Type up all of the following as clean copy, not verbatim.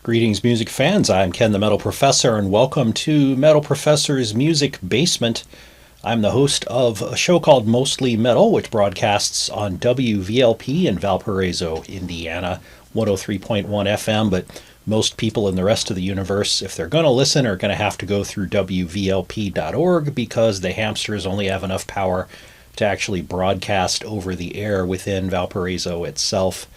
Greetings, music fans. I'm Ken the Metal Professor, and welcome to Metal Professor's Music Basement. I'm the host of a show called Mostly Metal, which broadcasts on WVLP in Valparaiso, Indiana, 103.1 FM, but most people in the rest of the universe, if they're going to listen, are going to have to go through WVLP.org because the hamsters only have enough power to actually broadcast over the air within Valparaiso itself.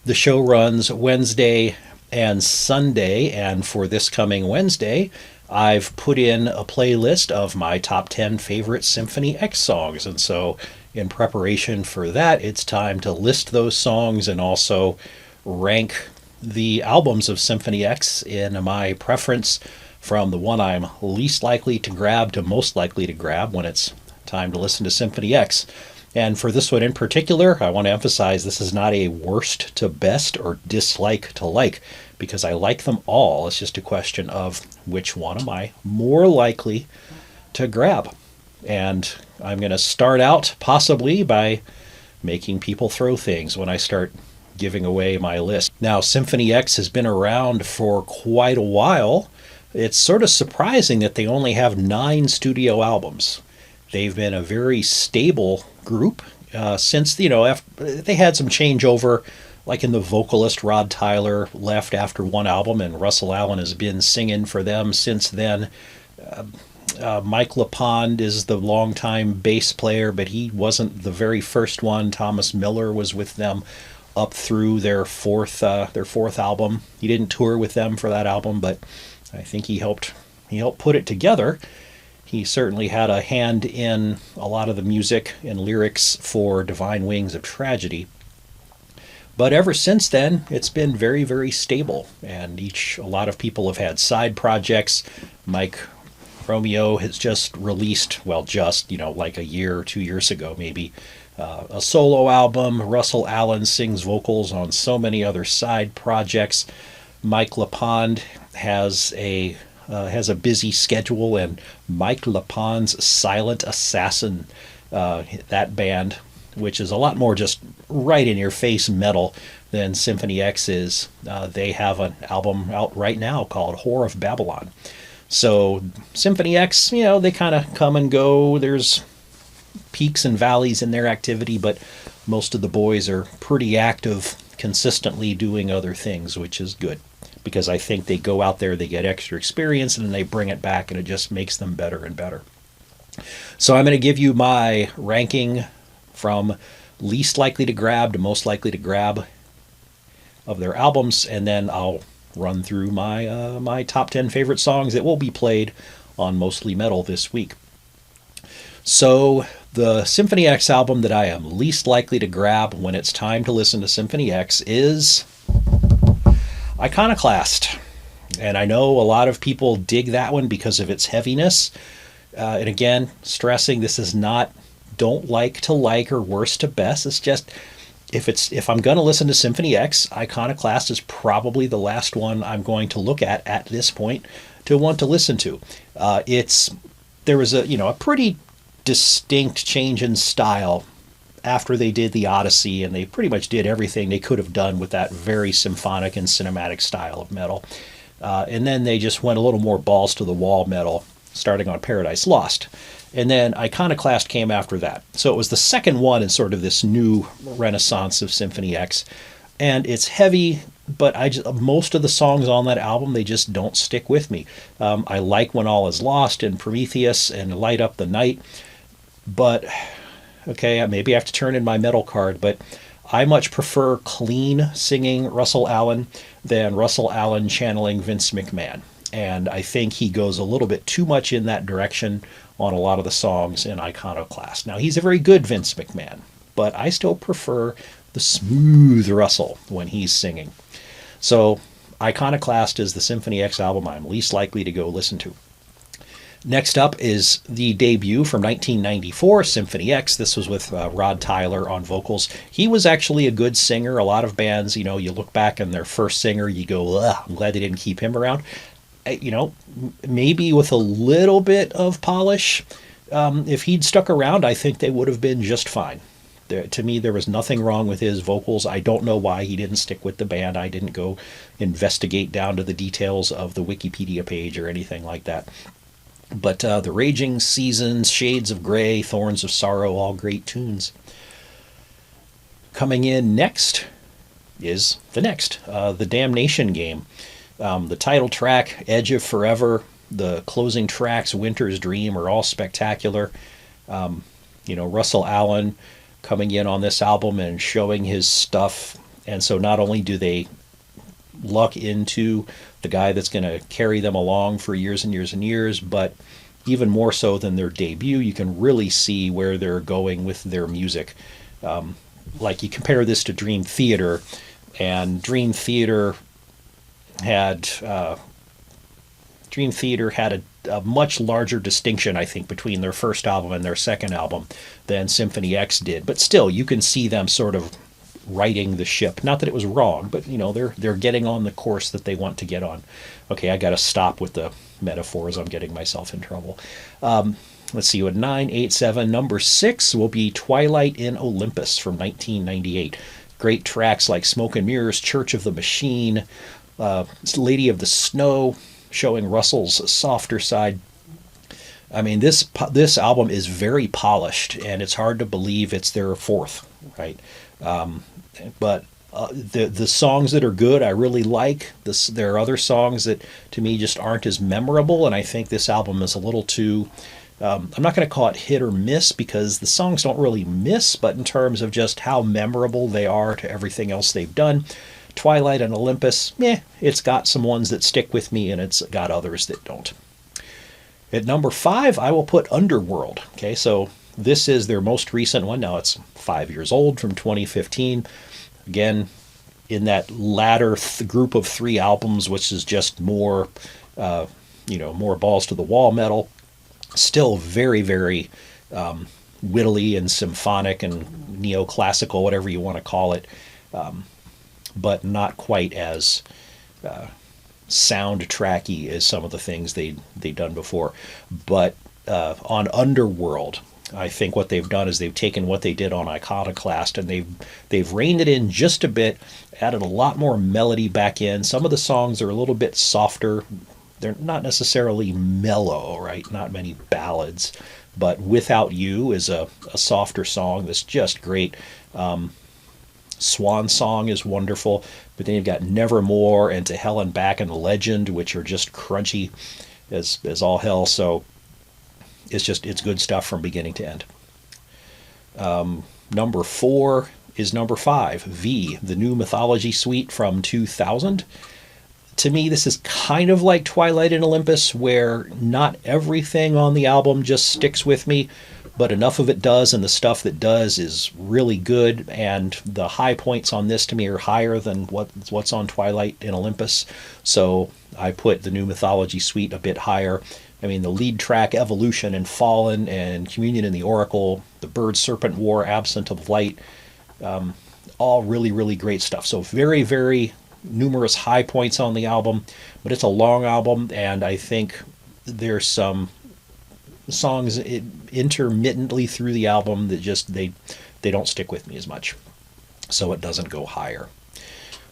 The show runs Wednesday and Sunday, and for this coming Wednesday, I've put in a playlist of my top 10 favorite Symphony X songs, and so in preparation for that, it's time to list those songs and also rank the albums of Symphony X in my preference from the one I'm least likely to grab to most likely to grab when it's time to listen to Symphony X. And for this one in particular, I want to emphasize this is not a worst to best or dislike to like, because I like them all. It's just a question of which one am I more likely to grab. And I'm going to start out possibly by making people throw things when I start giving away my list. Now, Symphony X has been around for quite a while. It's sort of surprising that they only have 9 studio albums. They've been a very stable group since, after they had some changeover, like in the vocalist Rod Tyler left after one album, and Russell Allen has been singing for them since then. Mike LaPond is the longtime bass player, but he wasn't the very first one. Thomas Miller was with them up through their fourth album. He didn't tour with them for that album, but I think he helped put it together. He certainly had a hand in a lot of the music and lyrics for Divine Wings of Tragedy. But ever since then, it's been very, very stable. And a lot of people have had side projects. Mike Romeo has just released, like a year or 2 years ago maybe, a solo album. Russell Allen sings vocals on so many other side projects. Mike LaPond has a busy schedule, and Mike LaPond's Silent Assassin, that band, which is a lot more just right in your face metal than Symphony X is. They have an album out right now called Whore of Babylon. So Symphony X, they kind of come and go. There's peaks and valleys in their activity, but most of the boys are pretty active, consistently doing other things, which is good. Because I think they go out there, they get extra experience, and then they bring it back, and it just makes them better and better. So I'm going to give you my ranking from least likely to grab to most likely to grab of their albums, and then I'll run through my top 10 favorite songs that will be played on Mostly Metal this week. So the Symphony X album that I am least likely to grab when it's time to listen to Symphony X is Iconoclast. And I know a lot of people dig that one because of its heaviness. And again, stressing this is not don't like to like or worst to best. It's just if I'm going to listen to Symphony X, Iconoclast is probably the last one I'm going to look at this point to want to listen to. There was a pretty distinct change in style after they did the Odyssey, and they pretty much did everything they could have done with that very symphonic and cinematic style of metal. And then they just went a little more balls to the wall metal, starting on Paradise Lost. And then Iconoclast came after that. So it was the second one in sort of this new renaissance of Symphony X. And it's heavy, but most of the songs on that album, they just don't stick with me. I like When All Is Lost and Prometheus and Light Up the Night, but okay, maybe I have to turn in my metal card, but I much prefer clean singing Russell Allen than Russell Allen channeling Vince McMahon. And I think he goes a little bit too much in that direction on a lot of the songs in Iconoclast. Now, he's a very good Vince McMahon, but I still prefer the smooth Russell when he's singing. So Iconoclast is the Symphony X album I'm least likely to go listen to. Next up is the debut from 1994, Symphony X. This was with Rod Tyler on vocals. He was actually a good singer. A lot of bands, you look back on their first singer, you go, ugh, I'm glad they didn't keep him around. Maybe with a little bit of polish, if he'd stuck around, I think they would have been just fine. To me, there was nothing wrong with his vocals. I don't know why he didn't stick with the band. I didn't go investigate down to the details of the Wikipedia page or anything like that. But The Raging Seasons, Shades of Grey, Thorns of Sorrow, all great tunes. Coming in next is the Damnation Game. The title track, Edge of Forever, the closing tracks, Winter's Dream, are all spectacular. Russell Allen coming in on this album and showing his stuff. And so not only do they luck into the guy that's going to carry them along for years and years and years, but even more so than their debut, you can really see where they're going with their music. Like you compare this to Dream Theater, and Dream Theater had a much larger distinction, I think, between their first album and their second album than Symphony X did. But still, you can see them sort of righting the ship. Not that it was wrong, but they're getting on the course that they want to get on. Okay, I got to stop with the metaphors. I'm getting myself in trouble. Let's see, with 9, 8, 7, number 6 will be Twilight in Olympus from 1998. Great tracks like Smoke and Mirrors, Church of the Machine, Lady of the Snow, showing Russell's softer side. I mean, this album is very polished, and it's hard to believe it's their fourth, right? But the songs that are good, I really like. There are other songs that, to me, just aren't as memorable, and I think this album is a little too... I'm not going to call it hit or miss, because the songs don't really miss, but in terms of just how memorable they are to everything else they've done, Twilight and Olympus, it's got some ones that stick with me, and it's got others that don't. At number 5, I will put Underworld. Okay, so this is their most recent one. Now it's 5 years old, from 2015. Again, in that latter group of 3 albums, which is just more, more balls to the wall metal. Still very, very wittily and symphonic and neoclassical, whatever you want to call it. But not quite as soundtracky as some of the things they've done before. But on Underworld, I think what they've done is they've taken what they did on Iconoclast, and they've reined it in just a bit, added a lot more melody back in. Some of the songs are a little bit softer. They're not necessarily mellow, right? Not many ballads. But Without You is a softer song that's just great. Swan Song is wonderful, but then you've got Nevermore and To Hell and Back and Legend, which are just crunchy as all hell. So it's good stuff from beginning to end. Number 4 is number 5, V, the New Mythology Suite from 2000. To me, this is kind of like Twilight in Olympus, where not everything on the album just sticks with me, but enough of it does, and the stuff that does is really good, and the high points on this to me are higher than what's on Twilight in Olympus, so I put the New Mythology Suite a bit higher. I mean, the lead track, Evolution and Fallen, and Communion in the Oracle, the Bird-Serpent War, Absent of Light, all really, really great stuff. So very, very numerous high points on the album, but it's a long album, and I think there's some songs intermittently through the album that just they don't stick with me as much, so it doesn't go higher.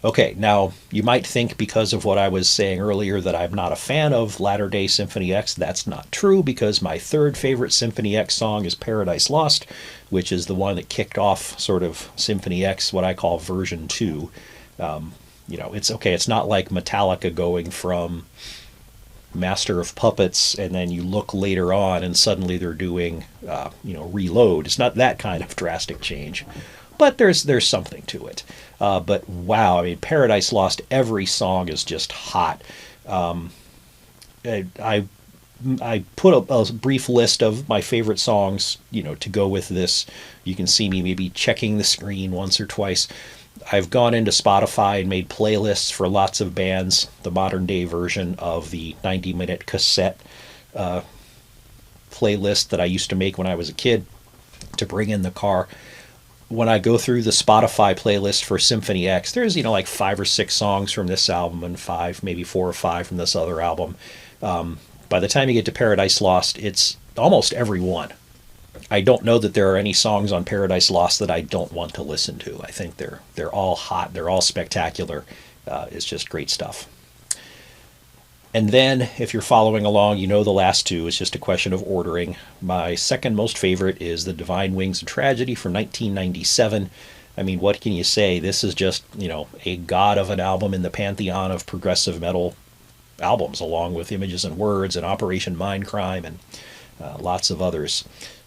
Okay, now you might think, because of what I was saying earlier, that I'm not a fan of latter-day Symphony X. That's not true, because my third favorite Symphony X song is Paradise Lost, which is the one that kicked off sort of Symphony X, what I call version 2. It's okay. It's not like Metallica going from Master of Puppets and then you look later on and suddenly they're doing, Reload. It's not that kind of drastic change, but there's something to it. But wow, I mean, Paradise Lost, every song is just hot. I put a brief list of my favorite songs, to go with this. You can see me maybe checking the screen once or twice. I've gone into Spotify and made playlists for lots of bands, the modern day version of the 90-minute cassette playlist that I used to make when I was a kid to bring in the car. When I go through the Spotify playlist for Symphony X, there's, like 5 or 6 songs from this album and 4 or 5 from this other album. By the time you get to Paradise Lost, it's almost every one. I don't know that there are any songs on Paradise Lost that I don't want to listen to. I think they're all hot. They're all spectacular. It's just great stuff. And then, if you're following along, you know the last two. It's just a question of ordering. My second most favorite is The Divine Wings of Tragedy from 1997. I mean, what can you say? This is just, a god of an album in the pantheon of progressive metal albums, along with Images and Words and Operation Mindcrime and lots of others.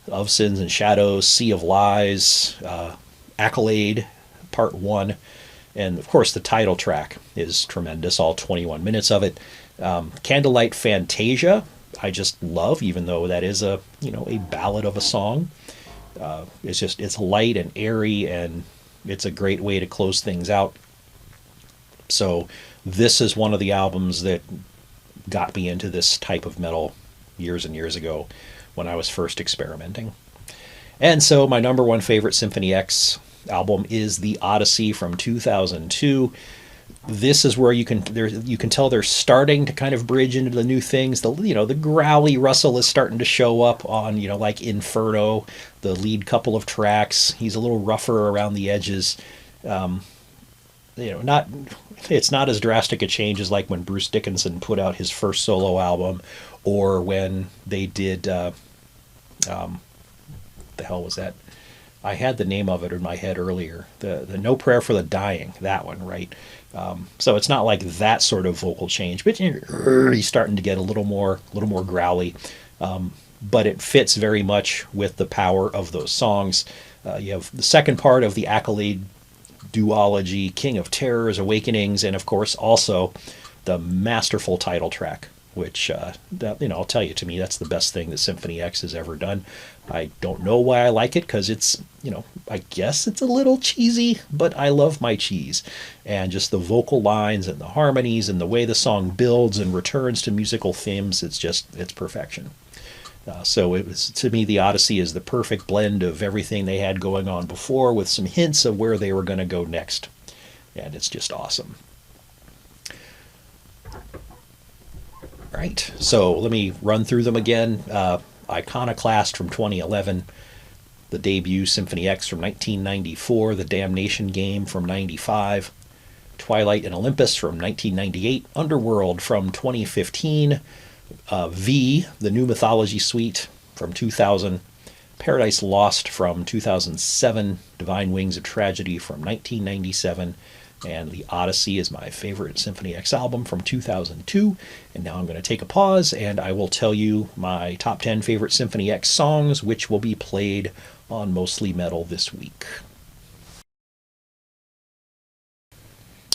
Of Sins and Shadows, Sea of Lies, Accolade, Part 1, and of course the title track is tremendous, all 21 minutes of it. Candlelight Fantasia, I just love, even though that is a ballad of a song. It's light and airy, and it's a great way to close things out. So this is one of the albums that got me into this type of metal years and years ago when I was first experimenting. And so my number one favorite Symphony X album is The Odyssey from 2002. This is where you can tell they're starting to kind of bridge into the new things. The growly rustle is starting to show up on like Inferno, the lead couple of tracks. He's a little rougher around the edges. It's not as drastic a change as like when Bruce Dickinson put out his first solo album, or when they did the hell was that? I had the name of it in my head earlier. The No Prayer for the Dying, that one, right? So it's not like that sort of vocal change, but he's starting to get a little more growly. But it fits very much with the power of those songs. You have the second part of the Accolade duology, King of Terrors, Awakenings, and of course also the masterful title track, which I'll tell you, to me that's the best thing that Symphony X has ever done. I don't know why I like it, because it's I guess it's a little cheesy, but I love my cheese. And just the vocal lines and the harmonies and the way the song builds and returns to musical themes, it's perfection. So it was, to me, The Odyssey is the perfect blend of everything they had going on before, with some hints of where they were going to go next. And it's just awesome. Right, so let me run through them again. Iconoclast from 2011, the debut Symphony X from 1994, The Damnation Game from 95, Twilight and Olympus from 1998, Underworld from 2015, V, the New Mythology Suite from 2000, Paradise Lost from 2007, Divine Wings of Tragedy from 1997, and The Odyssey is my favorite Symphony X album from 2002. And now I'm going to take a pause, and I will tell you my top 10 favorite Symphony X songs, which will be played on Mostly Metal this week.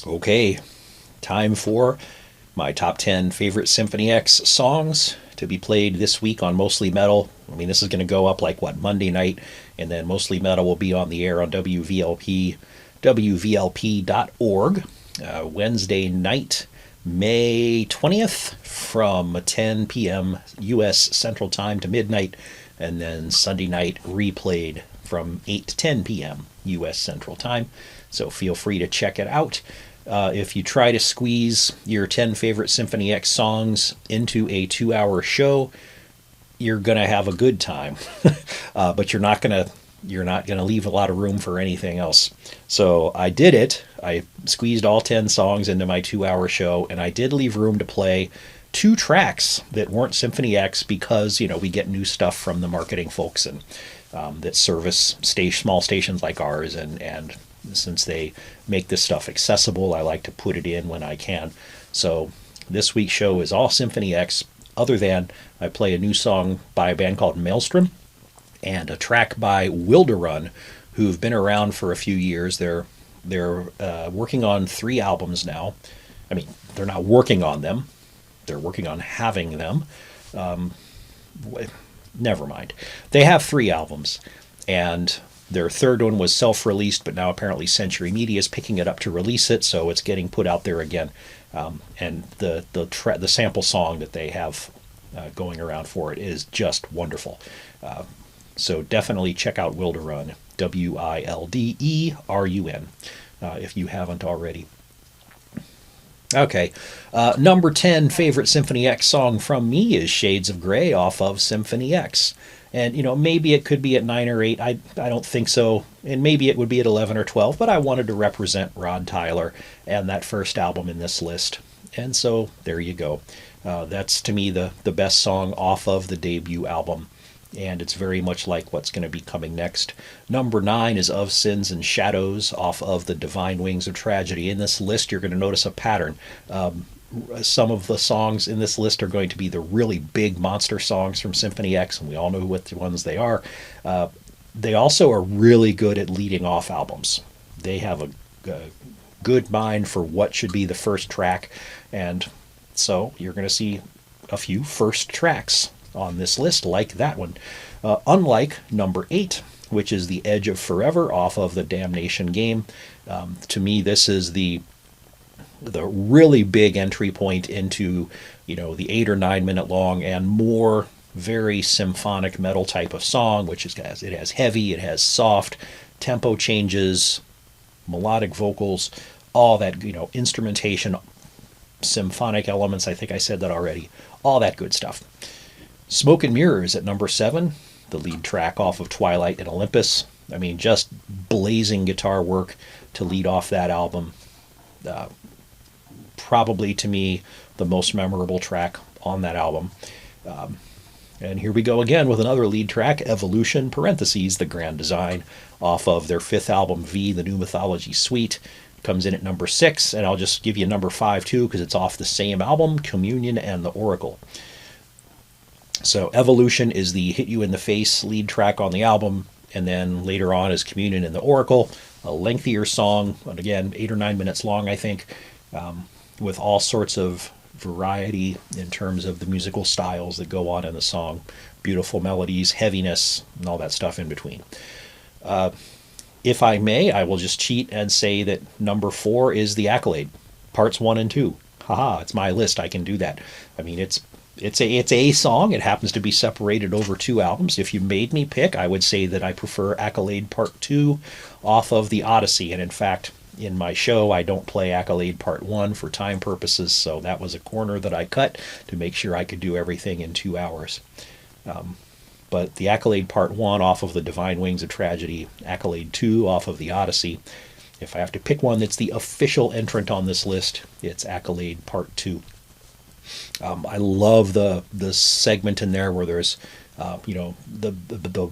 Okay, time for my top 10 favorite Symphony X songs to be played this week on Mostly Metal. I mean, this is going to go up like, Monday night, and then Mostly Metal will be on the air on WVLP, WVLP.org, Wednesday night, May 20th from 10 p.m. U.S. Central Time to midnight, and then Sunday night replayed from 8 to 10 p.m. U.S. Central Time. So feel free to check it out. If you try to squeeze your 10 favorite Symphony X songs into a 2-hour show, you're going to have a good time, but you're not going to leave a lot of room for anything else. So I did it. I squeezed all 10 songs into my 2-hour show, and I did leave room to play 2 tracks that weren't Symphony X, because we get new stuff from the marketing folks and that service small stations like ours, and since they make this stuff accessible, I like to put it in when I can. So this week's show is all Symphony X, other than I play a new song by a band called Maelstrom and a track by Wilderun, who've been around for a few years. They're working on 3 albums now. I mean, they're not working on them. They're working on having them. Never mind. They have 3 albums, and their third one was self-released, but now apparently Century Media is picking it up to release it, so it's getting put out there again. And the sample song that they have going around for it is just wonderful. So definitely check out Wilderun, Wilderun, if you haven't already. Okay. Number 10 favorite Symphony X song from me is Shades of Grey off of Symphony X. And, maybe it could be at 9 or 8. I don't think so. And maybe it would be at 11 or 12, but I wanted to represent Rod Tyler and that first album in this list. And so there you go. That's to me the best song off of the debut album. And it's very much like what's going to be coming next. Number 9 is Of Sins and Shadows off of the Divine Wings of Tragedy. In this list, you're going to notice a pattern. Some of the songs in this list are going to be the really big monster songs from Symphony X, and we all know what ones they are. They also are really good at leading off albums. They have a good mind for what should be the first track, and so you're going to see a few first tracks on this list like that one. Unlike number 8, which is The Edge of Forever off of the Damnation Game. To me, this is the really big entry point into, the 8 or 9 minute long and more very symphonic metal type of song, which is, it has heavy, it has soft, tempo changes, melodic vocals, all that, instrumentation, symphonic elements. I think I said that already. All that good stuff. Smoke and Mirrors at number 7, the lead track off of Twilight and Olympus. I mean, just blazing guitar work to lead off that album. Probably, to me, the most memorable track on that album. And here we go again with another lead track, Evolution, parentheses, The Grand Design, off of their 5th album, V, The New Mythology Suite. Comes in at number 6, and I'll just give you number 5 too, because it's off the same album, Communion and the Oracle. So Evolution is the hit you in the face lead track on the album, and then later on is Communion and the Oracle, a lengthier song, and again, 8 or 9 minutes long, I think, with all sorts of variety in terms of the musical styles that go on in the song, beautiful melodies, heaviness, and all that stuff in between. If I may, I will just cheat and say that number 4 is The Accolade, parts 1 and 2. Haha, it's my list, I can do that. I mean, it's a song. It happens to be separated over 2 albums. If you made me pick, I would say that I prefer Accolade Part 2 off of the Odyssey. And in fact, in my show, I don't play Accolade Part 1 for time purposes, so that was a corner that I cut to make sure I could do everything in 2 hours. But the Accolade Part 1 off of the Divine Wings of Tragedy, Accolade 2 off of the Odyssey. If I have to pick one that's the official entrant on this list, it's Accolade Part 2. I love the segment in there where there's, the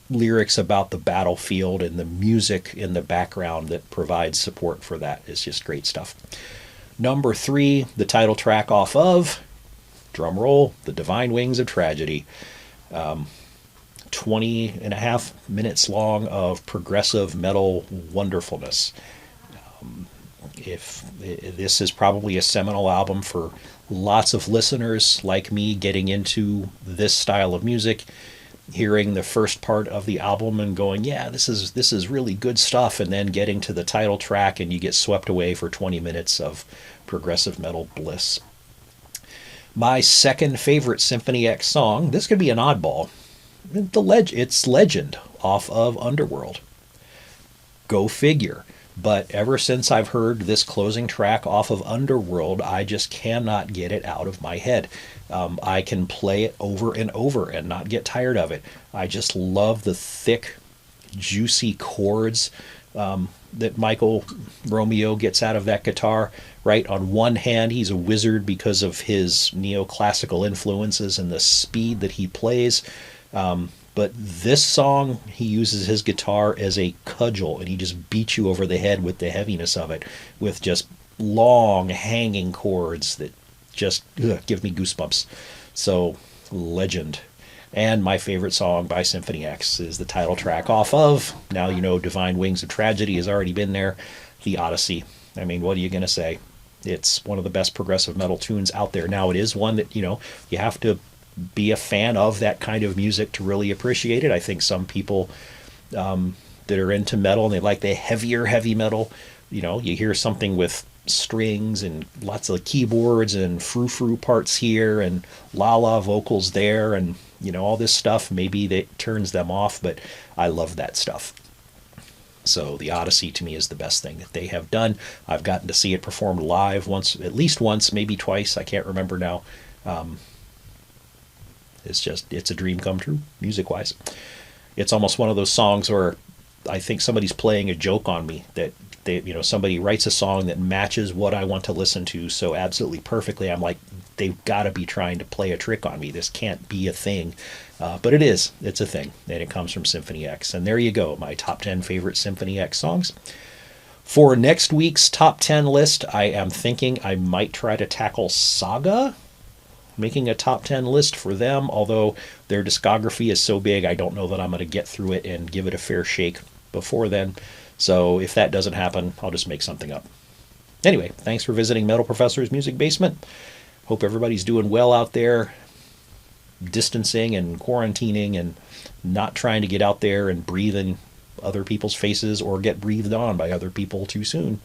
lyrics about the battlefield and the music in the background that provides support for that. It's just great stuff. Number 3, the title track off of, drum roll, The Divine Wings of Tragedy. 20 and a half minutes long of progressive metal wonderfulness. If this is probably a seminal album for lots of listeners like me getting into this style of music, hearing the first part of the album and going, yeah, this is really good stuff, and then getting to the title track and you get swept away for 20 minutes of progressive metal bliss. My second favorite Symphony X song, this could be an oddball. It's Legend off of Underworld. Go figure. But ever since I've heard this closing track off of Underworld, I just cannot get it out of my head. I can play it over and over and not get tired of it. I just love the thick, juicy chords that Michael Romeo gets out of that guitar. Right, on one hand, he's a wizard because of his neoclassical influences and the speed that he plays. But this song, he uses his guitar as a cudgel, and he just beats you over the head with the heaviness of it, with just long, hanging chords that just give me goosebumps. So, Legend. And my favorite song by Symphony X is the title track off of, now you know Divine Wings of Tragedy has already been there, the Odyssey. I mean, what are you going to say? It's one of the best progressive metal tunes out there. Now, it is one that, you have to be a fan of that kind of music to really appreciate it. I think some people that are into metal and they like the heavier heavy metal, you hear something with strings and lots of keyboards and frou-frou parts here and la-la vocals there and, all this stuff, maybe that turns them off, but I love that stuff. So the Odyssey to me is the best thing that they have done. I've gotten to see it performed live once, at least once, maybe twice. I can't remember now. It's a dream come true, music wise. It's almost one of those songs where I think somebody's playing a joke on me, that somebody writes a song that matches what I want to listen to so absolutely perfectly. I'm like, they've got to be trying to play a trick on me. This can't be a thing. But it is. It's a thing. And it comes from Symphony X. And there you go, my top 10 favorite Symphony X songs. For next week's top 10 list, I am thinking I might try to tackle Saga, making a top 10 list for them, although their discography is so big, I don't know that I'm going to get through it and give it a fair shake before then. So if that doesn't happen, I'll just make something up. Anyway, thanks for visiting Metal Professor's Music Basement. Hope everybody's doing well out there, distancing and quarantining and not trying to get out there and breathe in other people's faces or get breathed on by other people too soon.